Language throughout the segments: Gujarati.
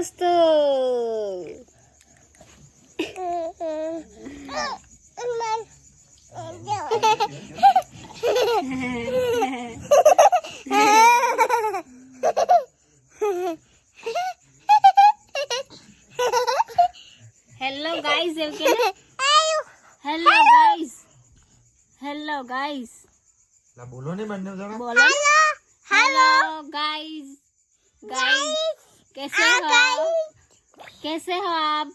મસ્ત. હેલો ગાઈસ એવું કે હેલો ગાઈસ. હેલો ગાઈસ લા બોલો ને બંને જણા. बोलो हेलो गाइस. गाइस कैसे हो? कैसे हो आप?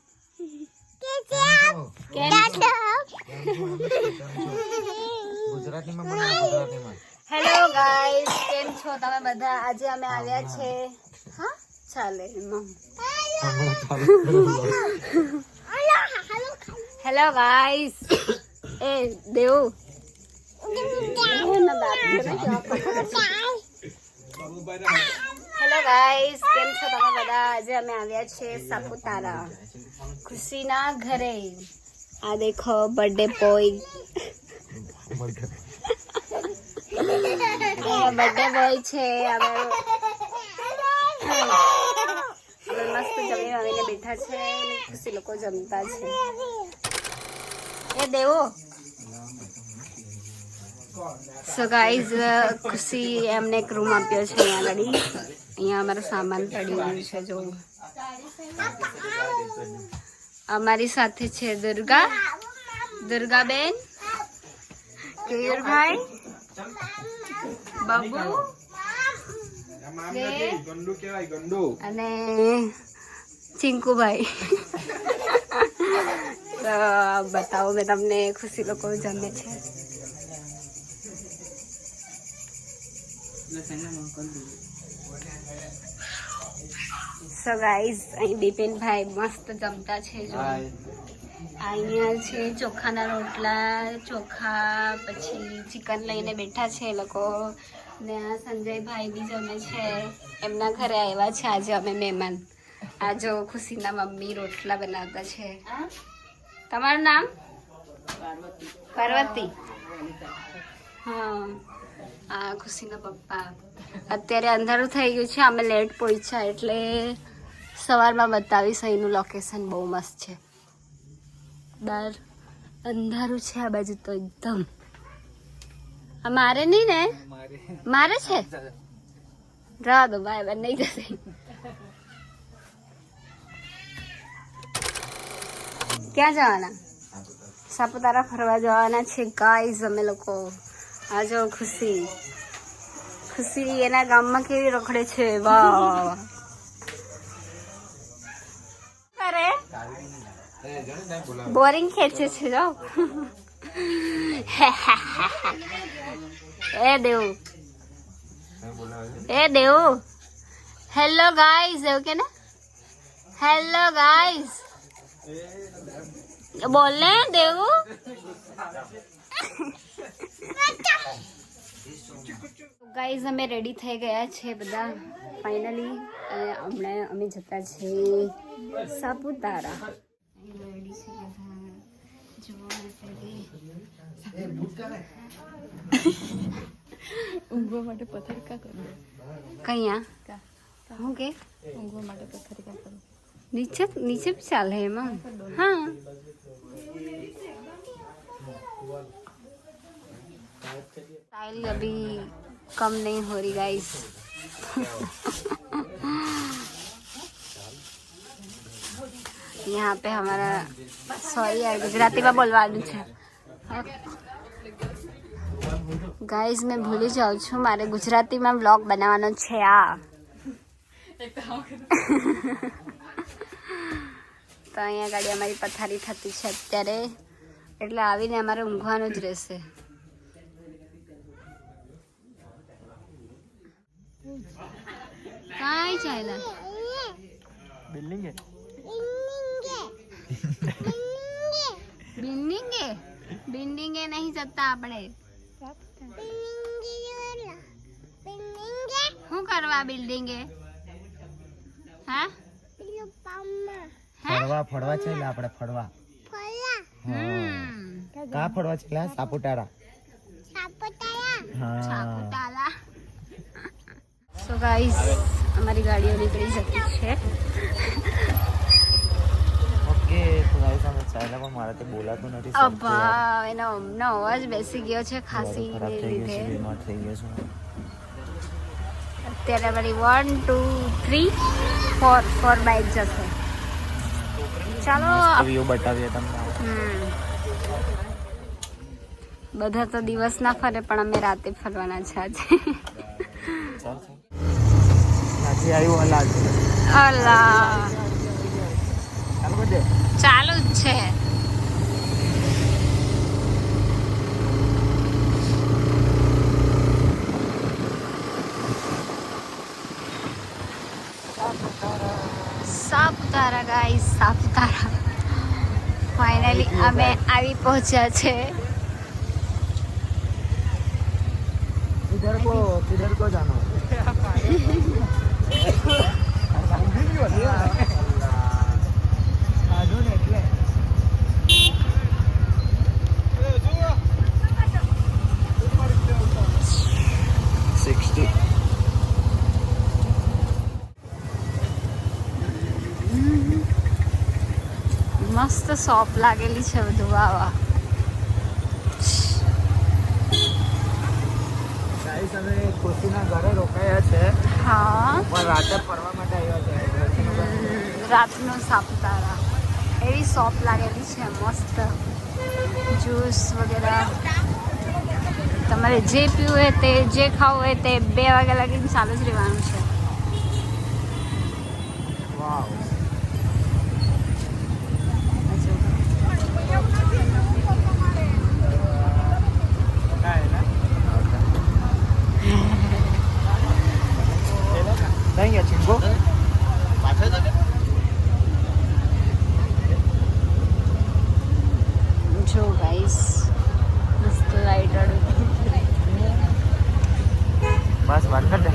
ગુજરાતીમાં બોલો, ગુજરાતીમાં. હેલો ગાઈસ કેમ છો તમે બધા? આજે અમે આવ્યા છે. હા ચાલે હેલો ગાઈસ. એ દેવ હેલો ગાઈસ કેમ છો તમે બધા? આજે અમે આવ્યા છે સાપુતારા ખુશીના ઘરે. આ દેખો બર્થડે બોય. બર્થડે બોય છે. અમે મસ્ત જમીને આવીને બેઠા છે. ખુશી લોકો જમતા છે. એ દેવો સો ગાઈઝ ખુશી એમને એક રૂમ આપ્યો છે અહીંયા આગળ. અહીંયા અમારો સામાન પડી રહ્યું છે. જો અમારી સાથે છે દુર્ગાબેન, કેયુરભાઈ, બાબુ અને ચિંકુભાઈ. તો બતાવો મેં તમને ખુશી લોકો જમે છે. સો ગાઈઝ અહીં બિપિનભાઈ મસ્ત જમતા છે. જો અહીંયા છે ચોખાના રોટલા, ચોખા, પછી ચિકન લઈને બેઠા છે એ લોકો. ને આ સંજયભાઈ બી જમે છે. એમના ઘરે આવ્યા છે આજે અમે મહેમાન. આ જો ખુશીના મમ્મી રોટલા બનાવતા છે. તમારું નામ? પાર્વતી. હા આ ખુશીના પપ્પા. અત્યારે અંધારું થઈ ગયું છે. અમે લેટ પહોંચ્યા એટલે સવારમાં બતાવીશ. અહીંનું લોકેશન બહુ મસ્ત છે. બહાર અંધારું છે આ બાજુ તો એકદમ. આ મારે નહીં ને? મારે છે. રહા દો બાય બાય નહીં જશે. ક્યાં જવાના? સાપુતારા ફરવા જવાના છે ગાઈઝ અમે લોકો. આ જો ખુશી એના ગામમાં કેવી રખડે છે. વાહ અરે બોરિંગ ખેંચે છે. જો એ દેવ હેલો ગાઈઝ એવું કે ને? હેલો ગાઈઝ બોલે દેવ. ગાઈઝ અમે રેડી થઈ ગયા છે બધા ફાઇનલી. અને હમણાં અમે જતા છે સાપુતારા. રેડી છે બધા. ઊંઘવા માટે પથ્થર કા કરો? કયા હું કે ઊંઘવા માટે પથ્થર કા કરો? નીચે નીચે भी ચાલે એમાં. हाँ स्टाइल अभी कम नहीं हो रही गाइस. यहाँ पे हमारा सॉरी यार गुजराती में बोलવાનું છે ગાઈઝ. મેં ભૂલી જાઉં છું મારે ગુજરાતીમાં વ્લોગ બનાવવાનો છે. આ તો અહીંયા ગાડી અમારી પથારી થતી છે અત્યારે. એટલે આવીને અમારે ઊંઘવાનું જ રહેશે. કાંઈ ચાલ્યા બિલ્ડિંગે નહીં જતા આપણે. શું કરવા બિલ્ડિંગે? હા ફરવા છે આપણે ફરવા. કા ફરવા છે? સાપુતારા. સો ગાઈસ અમારી ગાડીઓ નીકળી જતી છે. ઓકે તો ગાઈસ અમે ચાલ્યા પણ મારાથી બોલાતું નથી અబ్బા એનો અવાજ બેસી ગયો છે ખાંસી ખરાબ થઈ ગયું છે, લીધે. બીમાર થઈ ગયો છું. અત્યારે અમારી 1 2 3 4 બાઇક જશે. ચાલો વ્યૂ બતાવીએ તમને. બધા તો દિવસ ના ફરે પણ અમે રાતે ફરવાના છે આજે. આજે આવ્યું અલાજ. અલા ચાલુ જ છે. સાપુતારા ગાઈસ, સાપુતારા ફાઇનલી અમે આવી પહોંચ્યા છે. किधर को जाना મસ્ત શોપ લાગેલી છે બધું. વાવા ગાઈસ અમે ખુશીના ઘરે રોકાયા છે હા પણ રાતે ફરવા માટે આવ્યા છે. રાતનો સાપુતારા એવી શોપ લાગેલી છે મસ્ત. જ્યુસ વગેરે તમારે જે પીવું હોય તે, જે ખાવું હોય તે 2 વાગ્યા લગીને ચાલુ જ રહેવાનું છે. વાવ नहीं है चिंगो જો ગાઈસ મસ્ત લાઇટ बस बात कर दे.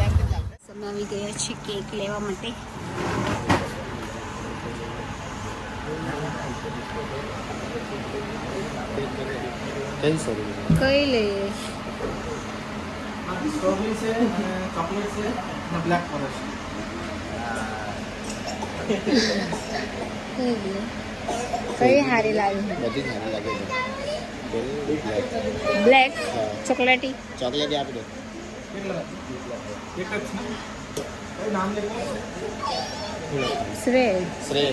અમે આવી ગયા છીએ કેક લેવા માટે. કઈ લઈએ? स्ट्रॉबेरी से चॉकलेट से ना ब्लैक फॉरेस्ट. કઈ હારી લાવી? બધી સારી લાગે છે. બ્લેક ચોકલેટી. ચોકલેટ આપી દો. एक अच्छा नाम लिखो. શ્રેડ. શ્રેય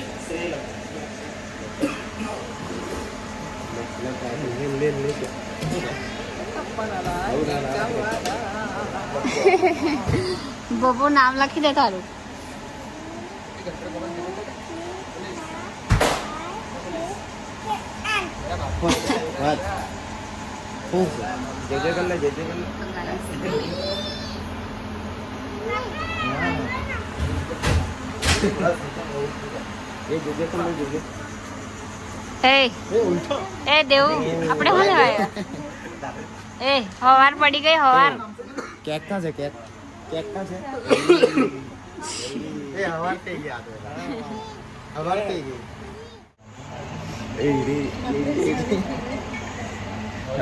બોબો નામ લખી દે તારું. વાત શું છે? जे कर ले जे कर ले. ये जे कर ले जे. એ એ દેવું આપણે શું લેવાય? એ હવાર પડી ગઈ હવાર. केक का से केक केक का से એ હવાર થઈ ગયા તો હવાર થઈ ગઈ.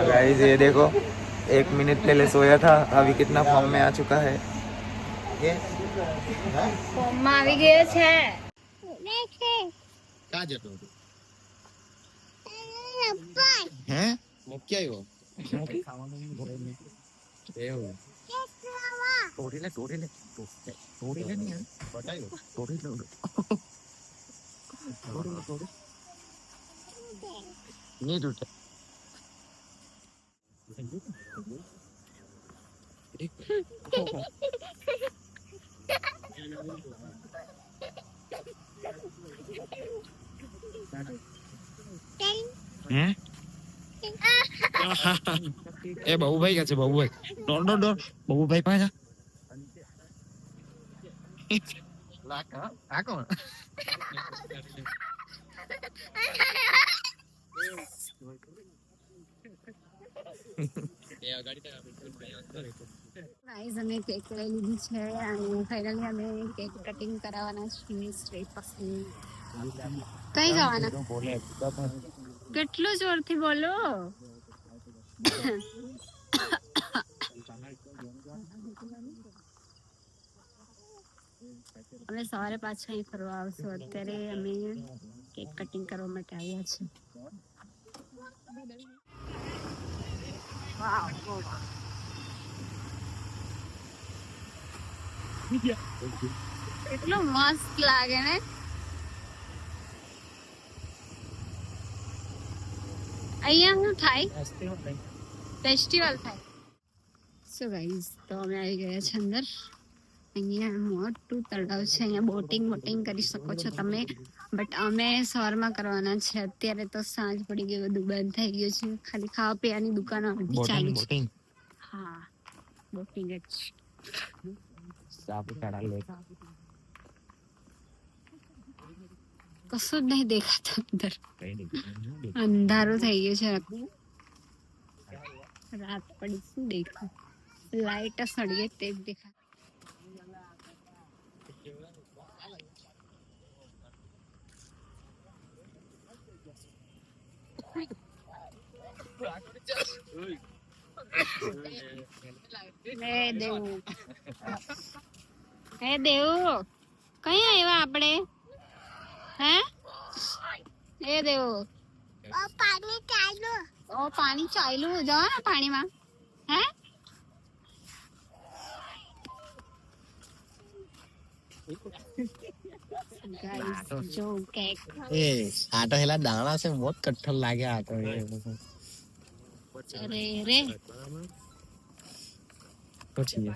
गाइस ये देखो 1 मिनट पहले सोया था अभी कितना फॉर्म में आ चुका है. કે ફોર્મમાં આવી ગયો છે. કા જતો હતો? હે મૂકી આવ્યો એવું तोड़ी ले नहीं है બતાવ્યો तोड़ी ले નહીં તૂટે. ए बाबूभाई क्या है Babubhai door door door Babubhai पाजा આ કોણ? ગાઈઝ અમે કેક લઈ લીધી છે અને ફાઇનલી અમે કેક કટિંગ કરાવવાના છીએ. સ્ટ્રેટ પછી કઈ જવાના? કેટલું જોરથી બોલો. અમે સવારે પાછા અહીં ફરવા આવશું. અત્યારે અમે કેક કટિંગ કરવા માટે આવ્યા છીએ. એટલું મસ્ત લાગે ને. અહીંયા શું થાય? ફેસ્ટિવલ થાય. સો ગાઈઝ, તો અમે આવી ગયા છે અંદર. અહીંયા મોટું તળાવ છે. અહીંયા બોટિંગ કરી શકો છો તમે. બટ અમે સવારમાં કરવાના છે. અત્યારે તો સાંજ પડી ગઈ, બધું બંધ થઈ ગયું છે. ખાલી ખાવા પીવાની દુકાનો બધી ચાલુ છે. હા, બોટિંગ જ. સાપુતારા લેક. કશું જ નહીં દેખાતું અંદર. અંધારું થઈ ગયું છે. રાત પડી, શું દેખાય? લાઈટ સળીએ તે જ દેખાય. હે દેવ, કઈ આવ્યા આપણે? હે એ દેવ, પાણી ચાલ્યું. જાઓ ને પાણીમાં. હે ગાઈસ, જો કેક. એ આટો હેલા દાણા છે बहुत कट्ठर लागे आटो ये અરે રે, પછી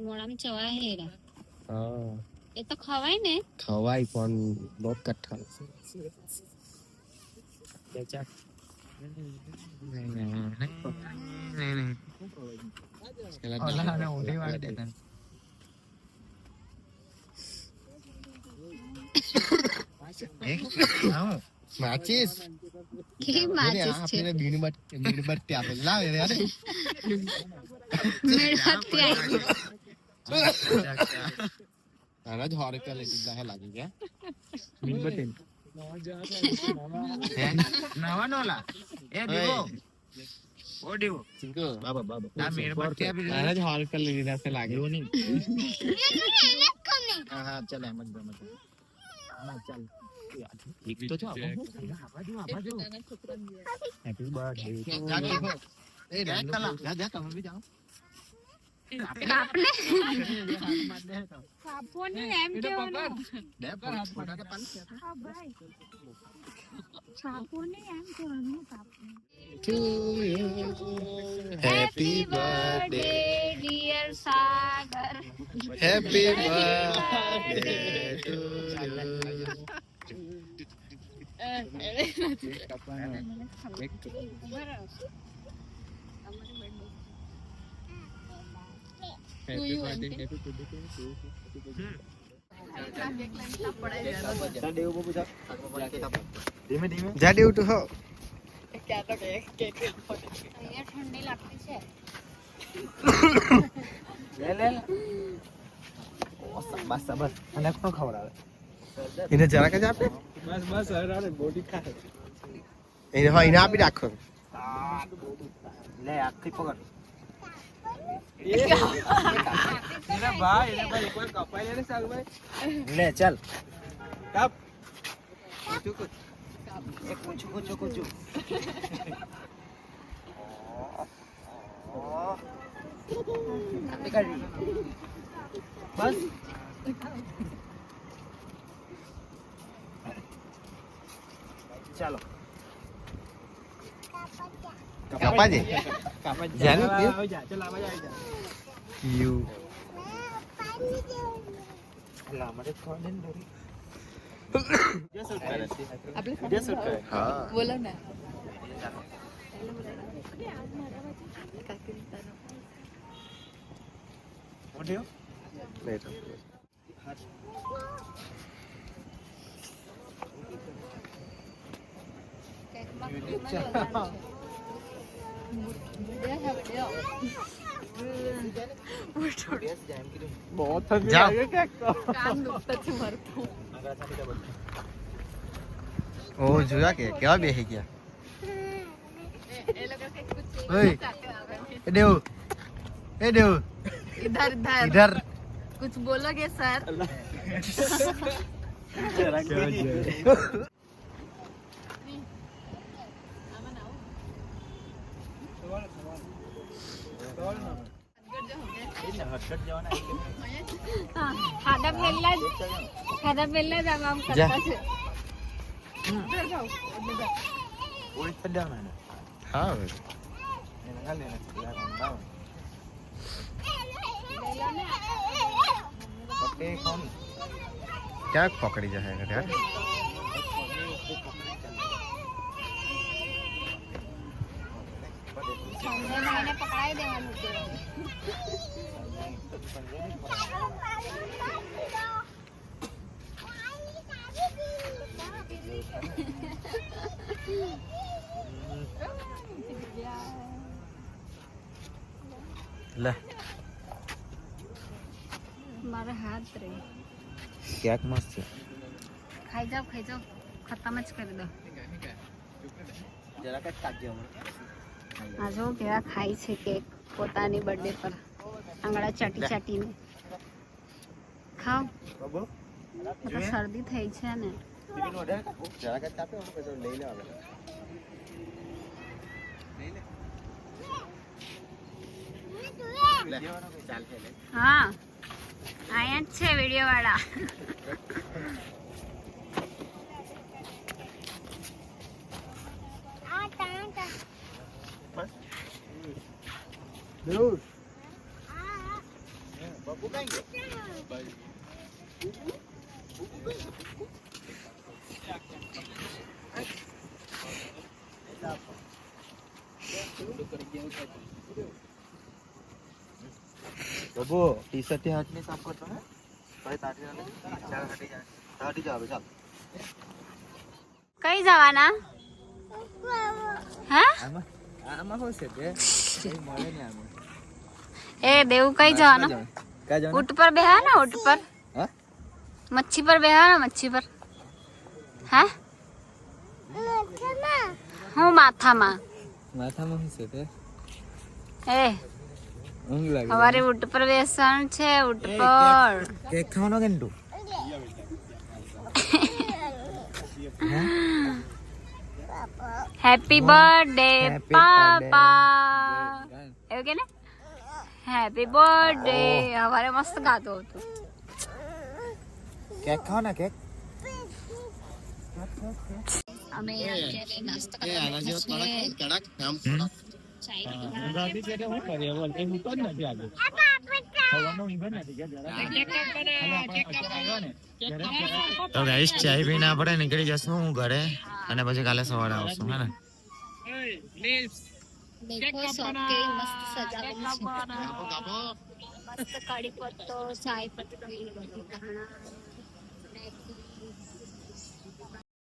મોડામાં ચવાય હેરા. હા એ તો ખવાય ને. ખવાય પણ बहुत कट्ठर માચીસ કે માચીસ છે. મીણબત્તી આપે લાવ યાર મીણબત્તી આવી. આના જ હોરે કે લઈ દીધા હે લાગી ગયા મીણબત્તી નવાનોલા એ દેવો ઓ દેવો ચિંકો બાબા આ મીણબત્તી આપી આના જ હોરે કે લઈ દીધા છે લાગે એવું નહીં. હા હા ચાલ એમ જ ગમે હા ચાલ એક તો જો હેપી બર્થડે એ રેડ કલા જા તમે બી જાઓ આપને સાપોને એમ કેવાનું. દે ફોટા કે પાન હા ભાઈ, સાપોને એમ કેવાનું. સાપોને to you happy birthday dear Sagar. happy birthday to ધીમે ધીમે જાડી ઉઠો હો અહીંયા ઠંડી લાગતી છે. લે બસ બસ અને કોણ ખવડાવે એને જરાક જ આપે બસ અરે બોડી ખાય એને હા એને આપી રાખો લે આખી પકડ એને ભાઈ કોઈ કપાઈ લે સાગભાઈ લે ચાલ કાપ એક કુછું આપી કાઢી બસ ચાલો કાપાજે જાને ચાલ આવા આવી જા યુ લા મને થોડું દેન દોરી આપણે શૂટ કરે હા બોલો ને ઓડિયો લેટર बहुत थक जाओ। गया क्या કાન દુખતા છે મારું તો. ઓ જોયા કે કેવા બેહી ગયા એ લોકો કે કુછ ઓય એ દેવ ઇધર ઇધર इधर कुछ बोलोगे सर? ખાધા પહેલા જ આમ કરતા છે. हाँ क्या पकड़ी जाएगा यार સંજયભાઈને પકડાઈ દેવાનું છે. ले મારા હાથ રે કેક મસ્ત છે. ખાઈ જાઓ ખતમ જ કરી દો. આ જો કેવા ખાય છે કેક પોતાની બર્થડે પર આંગળા ચાટીને ખાઓ. તો શરદી થઈ છે ને. હા અહીંયા જ છે વિડીયો વાળા. बबू टी शर्ट हाथ नहीं साफ करता है भाई ताटी वाले चल हटी जा चल કઈ જવાના? હા આમાં શું છે તે કઈ મળે ને આમાં એ દેવું કઈ જવાનું? ક્યાં જવાનું? ઊંટ પર બેહા ને ઊંટ પર હા મચ્છી પર બેહા ને મચ્છી પર. હા હું માથામાં માથામાં શું છે તે એ ઊંઘ લાગે અમારે ઊંટ પર બેસવાનું છે. ઊંટ પર કેક ખાવાનો કે તું હેપી બર્થડે પાપા એવું કે ને હેપી બર્થડે. અમારે મસ્ત ગાતો હતો. કેક ખાઓ ને કેક અમે અત્યારે નાસ્તો કરવા બેઠા છીએ. તો ગાઈસ ચાય પીને આપણે નીકળી જશું હું ઘરે અને પછી કાલે સવારે આવશું હે ને. देखो सब के मस्त सजावट છે. મસ્ત કડી પત્તો ચાય પત્તી બધી ધાણા